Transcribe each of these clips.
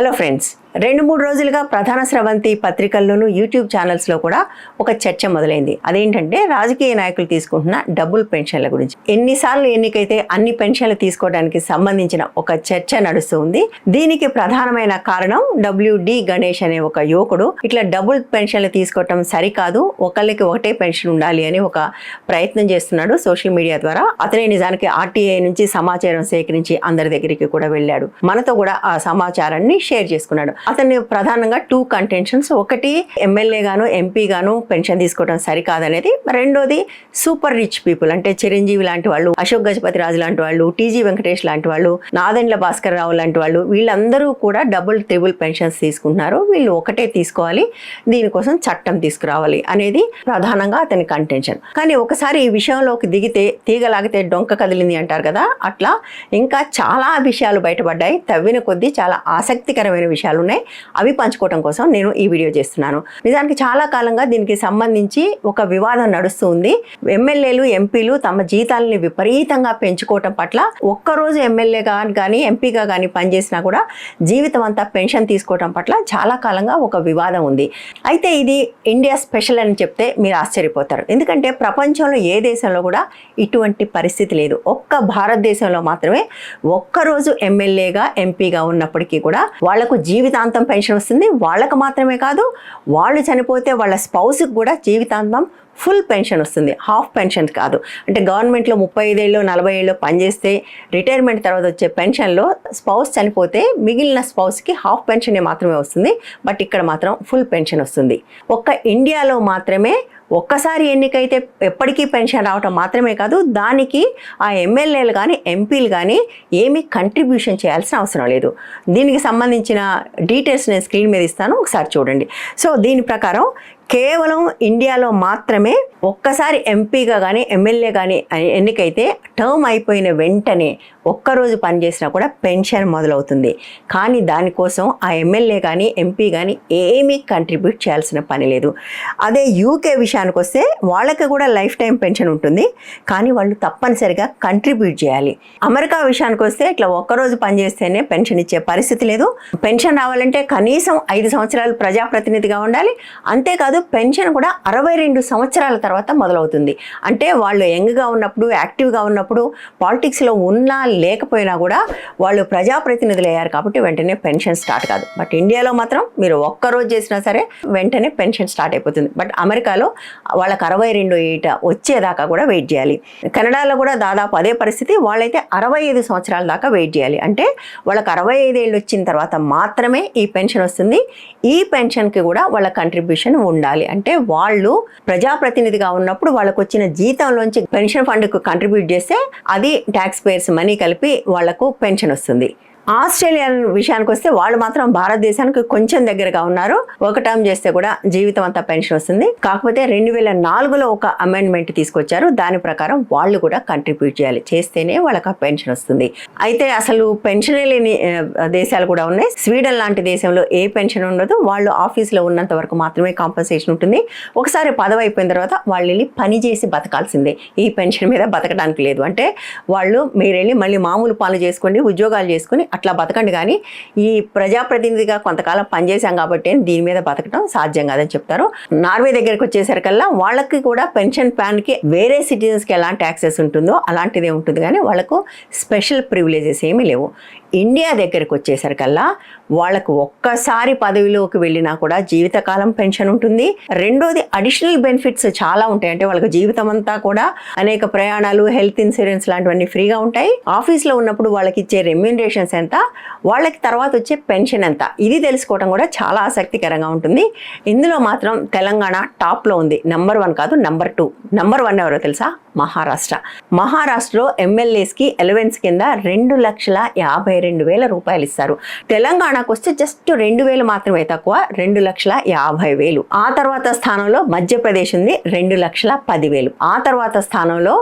Hello friends, 2-3 రోజులుగా ప్రధాన స్రవంతి పత్రికల్లోనూ YouTube ఛానల్స్లో కూడా ఒక చర్చ మొదలైంది. అదేంటంటే రాజకీయ నాయకులు తీసుకుంటున్న డబుల్ పెన్షన్ల గురించి. ఎన్నిసార్లు ఎన్నికైతే అన్ని పెన్షన్లు తీసుకోవడానికి సంబంధించిన ఒక చర్చ నడుస్తుంది. దీనికి ప్రధానమైన కారణం WD గణేష్ అనే ఒక యువకుడు ఇట్లా డబుల్ పెన్షన్లు తీసుకోవటం సరికాదు, ఒకళ్ళకి ఒకటే పెన్షన్ ఉండాలి అని ఒక ప్రయత్నం చేస్తున్నాడు సోషల్ మీడియా ద్వారా. అతనే నిజానికి RTI నుంచి సమాచారం సేకరించి అందరి దగ్గరికి కూడా వెళ్ళాడు. మనతో కూడా ఆ సమాచారాన్ని షేర్ చేసుకున్నాడు. అతన్ని ప్రధానంగా 2 కంటెన్షన్స్, ఒకటి ఎమ్మెల్యే గాను ఎంపీ గాను పెన్షన్ తీసుకోవడం సరికాదనేది, రెండోది సూపర్ రిచ్ పీపుల్ అంటే చిరంజీవి లాంటి వాళ్ళు, అశోక్ గజపతి రాజు లాంటి వాళ్ళు, TG వెంకటేష్ లాంటి వాళ్ళు, నాదెండ్ల భాస్కర్ రావు లాంటి వాళ్ళు, వీళ్ళందరూ కూడా ట్రిపుల్ పెన్షన్స్ తీసుకుంటున్నారు. వీళ్ళు ఒకటే తీసుకోవాలి, దీనికోసం చట్టం తీసుకురావాలి అనేది ప్రధానంగా అతని కంటెన్షన్. కానీ ఒకసారి ఈ విషయంలోకి దిగితే తీగలాగితే డొంక కదిలింది అంటారు కదా, అట్లా ఇంకా చాలా విషయాలు బయటపడ్డాయి. తవ్విన కొద్దీ చాలా ఆసక్తికరమైన విషయాలు ఉన్నాయి. అవి పంచుకోవడం కోసం నేను ఈ వీడియో చేస్తున్నాను. నిజానికి చాలా కాలంగా దీనికి సంబంధించి ఒక వివాదం నడుస్తుంది. ఎమ్మెల్యేలు ఎంపీలు తమ జీతాలని విపరీతంగా పెంచుకోవటం పట్ల ఒక్కరోజు ఎమ్మెల్యేగా కానీ ఎంపీగా కానీ పనిచేసినా కూడా జీవితం అంతా పెన్షన్ తీసుకోవటం పట్ల చాలా కాలంగా ఒక వివాదం ఉంది. అయితే ఇది ఇండియా స్పెషల్ అని చెప్తే మీరు ఆశ్చర్యపోతారు. ఎందుకంటే ప్రపంచంలో ఏ దేశంలో కూడా ఇటువంటి పరిస్థితి లేదు. ఒక్క భారతదేశంలో మాత్రమే ఒక్కరోజు ఎమ్మెల్యేగా ఎంపీగా ఉన్నప్పటికీ కూడా వాళ్లకు జీవితాంతం పెన్షన్ వస్తుంది. వాళ్ళకు మాత్రమే కాదు, వాళ్ళు చనిపోతే వాళ్ళ స్పౌస్కి కూడా జీవితాంతం ఫుల్ పెన్షన్ వస్తుంది, హాఫ్ పెన్షన్ కాదు. అంటే గవర్నమెంట్లో 35 ఏళ్ళు 40 ఏళ్ళు పనిచేస్తే రిటైర్మెంట్ తర్వాత వచ్చే పెన్షన్లో స్పౌస్ చనిపోతే మిగిలిన స్పౌస్కి హాఫ్ పెన్షన్ మాత్రమే వస్తుంది. బట్ ఇక్కడ మాత్రం ఫుల్ పెన్షన్ వస్తుంది. ఒక్క ఇండియాలో మాత్రమే ఒక్కసారి ఎన్నికైతే ఎప్పటికీ పెన్షన్ రావటం మాత్రమే కాదు, దానికి ఆ ఎమ్మెల్యేలు కానీ ఎంపీలు కానీ ఏమీ కంట్రిబ్యూషన్ చేయాల్సిన అవసరం లేదు. దీనికి సంబంధించిన డీటెయిల్స్ నేను స్క్రీన్ మీద ఇస్తాను, ఒకసారి చూడండి. సో దీని ప్రకారం కేవలం ఇండియాలో మాత్రమే ఒక్కసారి ఎంపీగా కానీ ఎమ్మెల్యే కానీ ఎన్నికైతే టర్మ్ అయిపోయిన వెంటనే ఒక్కరోజు పనిచేసినా కూడా పెన్షన్ మొదలవుతుంది. కానీ దానికోసం ఆ ఎమ్మెల్యే కానీ ఎంపీ కానీ ఏమీ కంట్రిబ్యూట్ చేయాల్సిన పని లేదు. అదే UK విషయానికి వస్తే వాళ్ళకి కూడా లైఫ్ టైం పెన్షన్ ఉంటుంది, కానీ వాళ్ళు తప్పనిసరిగా కంట్రిబ్యూట్ చేయాలి. అమెరికా విషయానికి వస్తే ఇట్లా ఒక్కరోజు పనిచేస్తేనే పెన్షన్ ఇచ్చే పరిస్థితి లేదు. పెన్షన్ రావాలంటే కనీసం 5 సంవత్సరాలు ప్రజాప్రతినిధిగా ఉండాలి. అంతేకాదు పెన్షన్ కూడా 62 సంవత్సరాల తర్వాత మొదలవుతుంది. అంటే వాళ్ళు యంగ్గా ఉన్నప్పుడు, యాక్టివ్గా ఉన్నప్పుడు, పాలిటిక్స్లో ఉన్నా లేకపోయినా కూడా వాళ్ళు ప్రజాప్రతినిధులు అయ్యారు కాబట్టి వెంటనే పెన్షన్ స్టార్ట్ కాదు. బట్ ఇండియాలో మాత్రం మీరు ఒక్కరోజు చేసినా సరే వెంటనే పెన్షన్ స్టార్ట్ అయిపోతుంది. బట్ అమెరికాలో వాళ్ళకి 62 ఏట వచ్చేదాకా కూడా వెయిట్ చేయాలి. కెనడాలో కూడా దాదాపు అదే పరిస్థితి. వాళ్ళైతే 65 సంవత్సరాల దాకా వెయిట్ చేయాలి. అంటే వాళ్ళకి 65 ఏళ్ళు వచ్చిన తర్వాత మాత్రమే ఈ పెన్షన్ వస్తుంది. ఈ పెన్షన్కి కూడా వాళ్ళ కంట్రిబ్యూషన్ ఉండాలి. అంటే వాళ్ళు ప్రజాప్రతినిధిగా ఉన్నప్పుడు వాళ్ళకు వచ్చిన జీతంలోంచి పెన్షన్ ఫండ్కు కంట్రిబ్యూట్ చేస్తే అది ట్యాక్స్ పేయర్స్ మనీ కలిపి వాళ్లకు పెన్షన్ వస్తుంది. ఆస్ట్రేలియా విషయానికి వస్తే వాళ్ళు మాత్రం భారతదేశానికి కొంచెం దగ్గరగా ఉన్నారు. ఒక టర్మ్ చేస్తే కూడా జీవితం అంతా పెన్షన్ వస్తుంది. కాకపోతే 2004లో ఒక అమెండ్మెంట్ తీసుకొచ్చారు. దాని ప్రకారం వాళ్ళు కూడా కంట్రిబ్యూట్ చేయాలి, చేస్తేనే వాళ్ళకి పెన్షన్ వస్తుంది. అయితే అసలు పెన్షన్ లేని దేశాలు కూడా ఉన్నాయి. స్వీడన్ లాంటి దేశంలో ఏ పెన్షన్ ఉండదు. వాళ్ళు ఆఫీస్లో ఉన్నంత వరకు మాత్రమే కాంపన్సేషన్ ఉంటుంది. ఒకసారి పదవి అయిపోయిన తర్వాత వాళ్ళు వెళ్ళి పని చేసి బతకాల్సిందే, ఈ పెన్షన్ మీద బతకడానికి లేదు. అంటే వాళ్ళు మీరు వెళ్ళి మళ్ళీ మామూలు పనులు చేసుకోండి, ఉద్యోగాలు చేసుకుని అట్లా బతకండి, కానీ ఈ ప్రజాప్రతినిధిగా కొంతకాలం పనిచేశాం కాబట్టి దీని మీద బతకడం సాధ్యం కాదని చెప్తారు. నార్వే దగ్గరికి వచ్చేసరికల్లా వాళ్ళకి కూడా పెన్షన్ ప్లాన్కి వేరే సిటిజన్స్కి ఎలాంటి యాక్సెస్ ఉంటుందో అలాంటిదే ఉంటుంది, కానీ వాళ్ళకు స్పెషల్ ప్రివిలేజెస్ ఏమీ లేవు. ఇండియా దగ్గరికి వచ్చేసరికల్లా వాళ్ళకు ఒక్కసారి పదవిలోకి వెళ్ళినా కూడా జీవితకాలం పెన్షన్ ఉంటుంది. రెండోది అడిషనల్ బెనిఫిట్స్ చాలా ఉంటాయి. అంటే వాళ్ళకి జీవితం అంతా కూడా అనేక ప్రయాణాలు, హెల్త్ ఇన్సూరెన్స్ లాంటివన్నీ ఫ్రీగా ఉంటాయి. ఆఫీస్లో ఉన్నప్పుడు వాళ్ళకి ఇచ్చే రెమ్యూనరేషన్స్ ఎంత, వాళ్ళకి తర్వాత వచ్చే పెన్షన్ ఎంత, ఇది తెలుసుకోవడం కూడా చాలా ఆసక్తికరంగా ఉంటుంది. ఇందులో మాత్రం తెలంగాణ టాప్లో ఉంది. నెంబర్ 1 కాదు, నెంబర్ 2. నెంబర్ 1 ఎవరో తెలుసా? మహారాష్ట్రలో ఎమ్మెల్యేస్కి ఎలవెన్స్ కింద 2,52,000 రూపాయలు ఇస్తారు. తెలంగాణకు వస్తే జస్ట్ 2,000 మాత్రమే తక్కువ, 2,50,000. ఆ తర్వాత స్థానంలో మధ్యప్రదేశ్ ఉంది, 2,10,000. ఆ తర్వాత స్థానంలో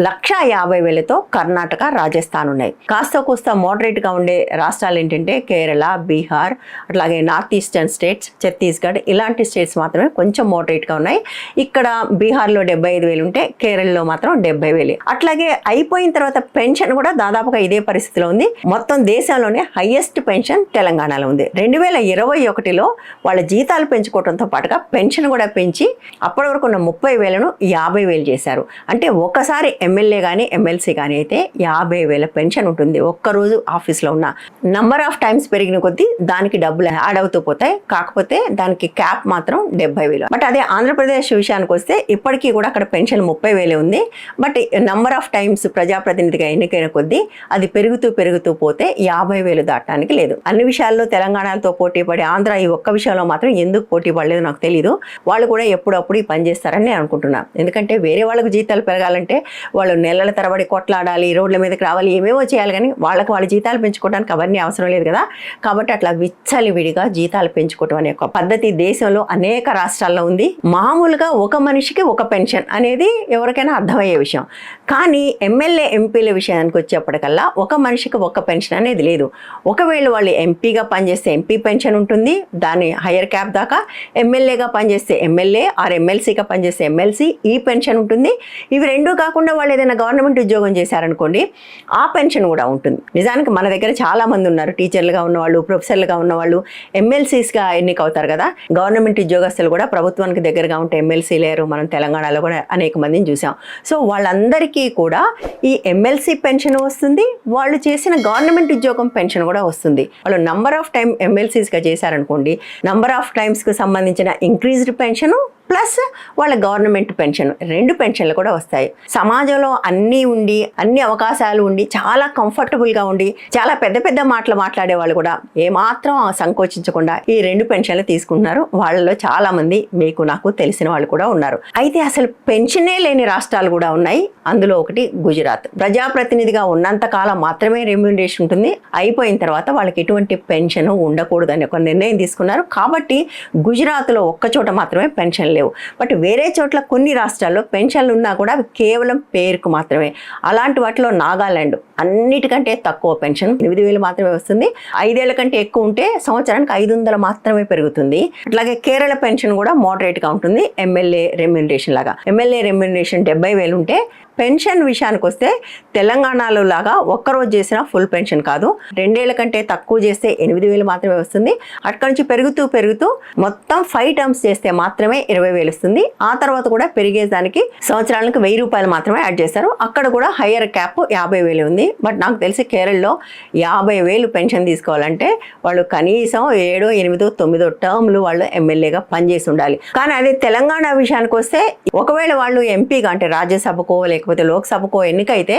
1,50,000తో కర్ణాటక, రాజస్థాన్ ఉన్నాయి. కాస్త కోస్త మోడరేట్గా ఉండే రాష్ట్రాలు ఏంటంటే కేరళ, బీహార్, అట్లాగే నార్త్ ఈస్టర్న్ స్టేట్స్, ఛత్తీస్గఢ్ ఇలాంటి స్టేట్స్ మాత్రమే కొంచెం మోడరేట్గా ఉన్నాయి. ఇక్కడ బీహార్లో 75,000 ఉంటే కేరళలో మాత్రం 70,000. అట్లాగే అయిపోయిన తర్వాత పెన్షన్ కూడా దాదాపుగా ఇదే పరిస్థితిలో ఉంది. మొత్తం దేశంలోనే హైయెస్ట్ పెన్షన్ తెలంగాణలో ఉంది. 2021లో వాళ్ళ జీతాలు పెంచుకోవడంతో పాటుగా పెన్షన్ కూడా పెంచి అప్పటి వరకు ఉన్న 30,000ను 50,000 చేశారు. అంటే ఒకసారి ఎమ్మెల్యే కానీ ఎమ్మెల్సీ కానీ అయితే 50,000 పెన్షన్ ఉంటుంది. ఒక్కరోజు ఆఫీస్లో ఉన్న నంబర్ ఆఫ్ టైమ్స్ పెరిగిన కొద్దీ దానికి డబ్బులు యాడ్ అవుతూ పోతాయి. కాకపోతే దానికి క్యాప్ మాత్రం 70,000. బట్ అదే ఆంధ్రప్రదేశ్ విషయానికి వస్తే ఇప్పటికీ కూడా అక్కడ పెన్షన్ 30,000 ఉంది. బట్ నంబర్ ఆఫ్ టైమ్స్ ప్రజాప్రతినిధిగా ఎన్నికైన కొద్దీ అది పెరుగుతూ పోతే 50,000 దాటడానికి లేదు. అన్ని విషయాల్లో తెలంగాణతో పోటీ పడి ఆంధ్ర ఈ ఒక్క విషయంలో మాత్రం ఎందుకు పోటీ పడలేదు నాకు తెలియదు. వాళ్ళు కూడా ఎప్పుడప్పుడు ఈ పని చేస్తారని నేను అనుకుంటున్నాను. ఎందుకంటే వేరే వాళ్ళకు జీతాలు పెరగాలంటే వాళ్ళు నెలల తరబడి కొట్లాడాలి, రోడ్ల మీదకి రావాలి, ఏమేమో చేయాలి. కానీ వాళ్ళ జీతాలు పెంచుకోవడానికి అవన్నీ అవసరం లేదు కదా. కాబట్టి అట్లా విచ్చలివిడిగా జీతాలు పెంచుకోవడం అనే ఒక పద్ధతి దేశంలో అనేక రాష్ట్రాల్లో ఉంది. మామూలుగా ఒక మనిషికి ఒక పెన్షన్ అనేది ఎవరికైనా అర్థమయ్యే విషయం. కానీ ఎమ్మెల్యే ఎంపీల విషయానికి వచ్చేప్పటికల్లా ఒక మనిషికి ఒక పెన్షన్ అనేది లేదు. ఒకవేళ వాళ్ళు ఎంపీగా పనిచేస్తే ఎంపీ పెన్షన్ ఉంటుంది, దాని హయ్యర్ క్యాప్ దాకా. ఎమ్మెల్యేగా పనిచేస్తే ఎమ్మెల్యే ఆర్ ఎమ్మెల్సీగా పనిచేస్తే ఎమ్మెల్సీ ఈ పెన్షన్ ఉంటుంది. ఇవి రెండూ కాకుండా వాళ్ళు ఏదైనా గవర్నమెంట్ ఉద్యోగం చేశారనుకోండి, ఆ పెన్షన్ కూడా ఉంటుంది. నిజానికి మన దగ్గర చాలా మంది ఉన్నారు, టీచర్లుగా ఉన్నవాళ్ళు, ప్రొఫెసర్లుగా ఉన్నవాళ్ళు, ఎమ్మెల్సీస్గా ఎన్నికవుతారు కదా. గవర్నమెంట్ ఉద్యోగస్తులు కూడా ప్రభుత్వానికి దగ్గరగా ఉంటే ఎమ్మెల్సీ లేరు. మనం తెలంగాణలో కూడా అనేక మందిని చూసాం. సో వాళ్ళందరికీ కూడా ఈ ఎమ్మెల్సీ పెన్షన్ వస్తుంది, వాళ్ళు చేసిన గవర్నమెంట్ ఉద్యోగం పెన్షన్ కూడా వస్తుంది. వాళ్ళు నంబర్ ఆఫ్ టైం ఎమ్మెల్సీస్గా చేశారనుకోండి, నంబర్ ఆఫ్ టైమ్స్కి సంబంధించిన ఇంక్రీజ్డ్ పెన్షను ప్లస్ వాళ్ళ గవర్నమెంట్ పెన్షన్, 2 పెన్షన్లు కూడా వస్తాయి. సమాజంలో అన్నీ ఉండి, అన్ని అవకాశాలు ఉండి, చాలా కంఫర్టబుల్గా ఉండి, చాలా పెద్ద మాటలు మాట్లాడే వాళ్ళు కూడా ఏమాత్రం సంకోచించకుండా ఈ 2 పెన్షన్లు తీసుకుంటున్నారు. వాళ్ళలో చాలా మంది మీకు నాకు తెలిసిన వాళ్ళు కూడా ఉన్నారు. అయితే అసలు పెన్షనే లేని రాష్ట్రాలు కూడా ఉన్నాయి. అందులో ఒకటి గుజరాత్. ప్రజాప్రతినిధిగా ఉన్నంత కాలం మాత్రమే రెమ్యూనరేషన్ ఉంటుంది, అయిపోయిన తర్వాత వాళ్ళకి ఎటువంటి పెన్షన్ ఉండకూడదని ఒక నిర్ణయం తీసుకున్నారు. కాబట్టి గుజరాత్లో ఒక్కచోట మాత్రమే పెన్షన్ లేవు. బట్ వేరే చోట్ల కొన్ని రాష్ట్రాల్లో పెన్షన్లు ఉన్నా కూడా అవి కేవలం పేరుకు మాత్రమే. అలాంటి వాటిలో నాగాలాండ్ అన్నిటికంటే తక్కువ పెన్షన్ 8,000 మాత్రమే వస్తుంది. 5 ఏళ్ల కంటే ఎక్కువ ఉంటే సంవత్సరానికి 500 మాత్రమే పెరుగుతుంది. అట్లాగే కేరళ పెన్షన్ కూడా మోడరేట్గా ఉంటుంది, ఎమ్మెల్యే రెమ్యూనరేషన్ లాగా. ఎమ్మెల్యే రెమ్యూనరేషన్ 70,000 ఉంటే పెన్షన్ విషయానికి వస్తే తెలంగాణలో లాగా ఒక్కరోజు చేసిన ఫుల్ పెన్షన్ కాదు. 2 ఏళ్ల కంటే తక్కువ చేస్తే 8,000 మాత్రమే వస్తుంది. అక్కడి నుంచి పెరుగుతూ మొత్తం 5 టర్మ్స్ చేస్తే మాత్రమే 20,000 వస్తుంది. ఆ తర్వాత కూడా పెరిగేదానికి సంవత్సరాలకు 1,000 రూపాయలు మాత్రమే యాడ్ చేస్తారు. అక్కడ కూడా హయ్యర్ క్యాప్ 50,000 ఉంది. బట్ నాకు తెలిసి కేరళలో 50,000 పెన్షన్ తీసుకోవాలంటే వాళ్ళు కనీసం 7, 8, 9 టర్మ్లు వాళ్ళు ఎమ్మెల్యేగా పనిచేసి ఉండాలి. కానీ అదే తెలంగాణ విషయానికి వస్తే ఒకవేళ వాళ్ళు ఎంపీగా అంటే రాజ్యసభకో లేకపోతే లోక్సభకో ఎన్నికైతే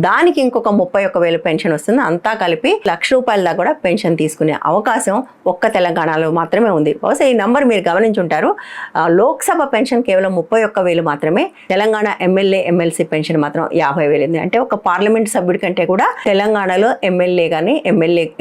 దానికి ఇంకొక 31,000 పెన్షన్ వస్తుంది. అంతా కలిపి ₹1,00,000 దాకా కూడా పెన్షన్ తీసుకునే అవకాశం ఒక్క తెలంగాణలో మాత్రమే ఉంది. బహుశా ఈ నంబర్ మీరు గమనించుంటారు. లోక్సభ పెన్షన్ కేవలం 31,000 మాత్రమే. తెలంగాణ ఎమ్మెల్యే ఎమ్మెల్సీ పెన్షన్ మాత్రం 50,000 ఉంది. అంటే ఒక పార్లమెంట్ సభ్యుడి కంటే కూడా తెలంగాణలో ఎమ్మెల్యే కానీ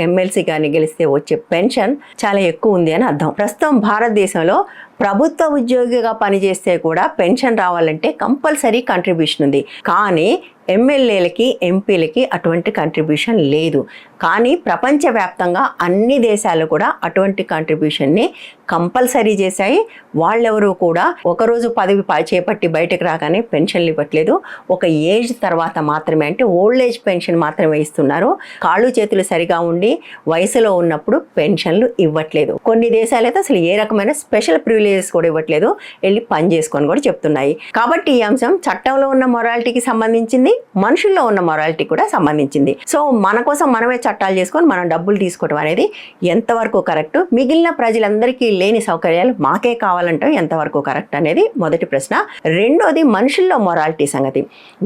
ఎమ్మెల్సీ కానీ గెలిస్తే వచ్చే పెన్షన్ చాలా ఎక్కువ ఉంది అని అర్థం. ప్రస్తుతం భారతదేశంలో ప్రభుత్వ ఉద్యోగిగా పనిచేస్తే కూడా పెన్షన్ రావాలంటే కంపల్సరీ కంట్రిబ్యూషన్ ఉంది. కానీ ఎమ్మెల్యేలకి ఎంపీలకి అటువంటి కంట్రిబ్యూషన్ లేదు. కానీ ప్రపంచవ్యాప్తంగా అన్ని దేశాలు కూడా అటువంటి కంట్రిబ్యూషన్ని కంపల్సరీ చేశాయి. వాళ్ళెవరూ కూడా ఒకరోజు పదవి చేపట్టి బయటకు రాగానే పెన్షన్లు ఇవ్వట్లేదు. ఒక ఏజ్ తర్వాత మాత్రమే, అంటే ఓల్డ్ ఏజ్ పెన్షన్ మాత్రమే ఇస్తున్నారు. కాళ్ళు చేతులు సరిగా ఉండి వయసులో ఉన్నప్పుడు పెన్షన్లు ఇవ్వట్లేదు. కొన్ని దేశాలు అయితే అసలు ఏ రకమైన స్పెషల్ ప్రివిలేజెస్ కూడా ఇవ్వట్లేదు, వెళ్ళి పని చేసుకొని కూడా చెప్తున్నాయి. కాబట్టి ఈ అంశం చట్టంలో ఉన్న మొరాలిటీకి సంబంధించింది, మనుషుల్లో ఉన్న మొరాలిటీ కూడా సంబంధించింది. సో మన కోసం మనమే చట్టాలు చేసుకొని మనం డబ్బులు తీసుకోవడం అనేది ఎంతవరకు కరెక్ట్, మిగిలిన ప్రజలందరికీ లేని సౌకర్యాలు మాకే కావాలంటే ఎంతవరకు కరెక్ట్ అనేది మొదటి ప్రశ్న. రెండోది మనుషుల్లో మొరాలిటీ సంగతి.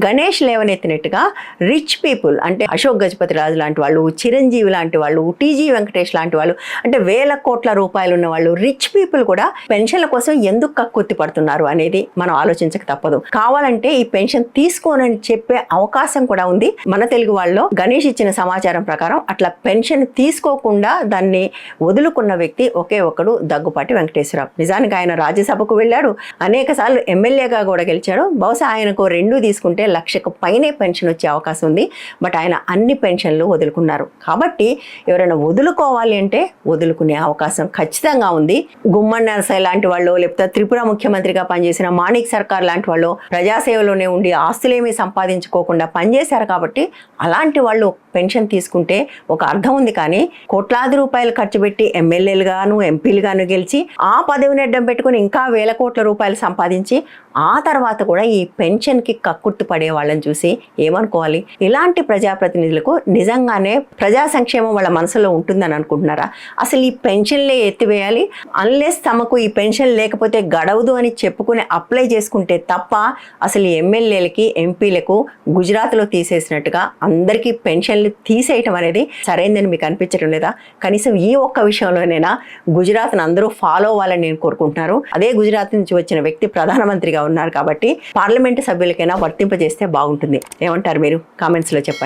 గణేష్ లేవనెత్తినట్టుగా రిచ్ పీపుల్ అంటే అశోక్ గజపతి రాజు లాంటి వాళ్ళు, చిరంజీవి లాంటి వాళ్ళు, టీజీ వెంకటేష్ లాంటి వాళ్ళు, అంటే వేల కోట్ల రూపాయలు ఉన్న వాళ్ళు, రిచ్ పీపుల్ కూడా పెన్షన్ల కోసం ఎందుకు కక్కుర్తి పడుతున్నారు అనేది మనం ఆలోచించక తప్పదు. కావాలంటే ఈ పెన్షన్ తీసుకోనని చెప్పే చెప్పే అవకాశం కూడా ఉంది. మన తెలుగు వాళ్ళలో గణేష్ ఇచ్చిన సమాచారం ప్రకారం అట్లా పెన్షన్ తీసుకోకుండా దాన్ని వదులుకున్న వ్యక్తి ఒకే ఒక్కడు దగ్గుపాటి వెంకటేశ్వరరావు. నిజానికి ఆయన రాజ్యసభకు వెళ్ళాడు, అనేక సార్లు ఎమ్మెల్యేగా కూడా గెలిచాడు. బహుశా ఆయనకు 2 తీసుకుంటే 1,00,000 పైనే పెన్షన్ వచ్చే అవకాశం ఉంది. బట్ ఆయన అన్ని పెన్షన్లు వదులుకున్నారు. కాబట్టి ఎవరైనా వదులుకోవాలి అంటే వదులుకునే అవకాశం ఖచ్చితంగా ఉంది. గుమ్మడి నరసయ్య లాంటి వాళ్ళు, లేకపోతే త్రిపుర ముఖ్యమంత్రిగా పనిచేసిన మాణిక్ సర్కార్ లాంటి వాళ్ళు ప్రజాసేవలోనే ఉండి ఆస్తులేమీ సంపాదించుకోకుండా పనిచేశారు. కాబట్టి అలాంటి వాళ్ళు పెన్షన్ తీసుకుంటే ఒక అర్థం ఉంది. కానీ కోట్లాది రూపాయలు ఖర్చు పెట్టి ఎమ్మెల్యేలుగాను ఎంపీలుగాను గెలిచి ఆ పదవిని అడ్డం పెట్టుకుని ఇంకా 1,000 కోట్ల రూపాయలు సంపాదించి ఆ తర్వాత కూడా ఈ పెన్షన్కి కక్కుర్తి పడే వాళ్ళని చూసి ఏమనుకోవాలి? ఇలాంటి ప్రజాప్రతినిధులకు నిజంగానే ప్రజా సంక్షేమం వాళ్ళ మనసులో ఉంటుందని అనుకుంటున్నారా? అసలు ఈ పెన్షన్లే ఎత్తివేయాలి, అన్లెస్ తమకు ఈ పెన్షన్ లేకపోతే గడవదు అని చెప్పుకుని అప్లై చేసుకుంటే తప్ప అసలు ఈ ఎమ్మెల్యేలకి ఎంపీలకు గుజరాత్లో తీసేసినట్టుగా అందరికీ పెన్షన్లు తీసేయటం అనేది సరైందని మీకు అనిపించడం లేదా? కనీసం ఈ ఒక్క విషయంలోనైనా గుజరాత్ను అందరూ ఫాలో అవ్వాలని నేను కోరుకుంటున్నారు. అదే గుజరాత్ నుంచి వచ్చిన వ్యక్తి ప్రధానమంత్రిగా ఉన్నారు కాబట్టి పార్లమెంటు సభ్యులకైనా వర్తింపజేస్తే బాగుంటుంది. ఏమంటారు మీరు? కామెంట్స్లో చెప్పండి.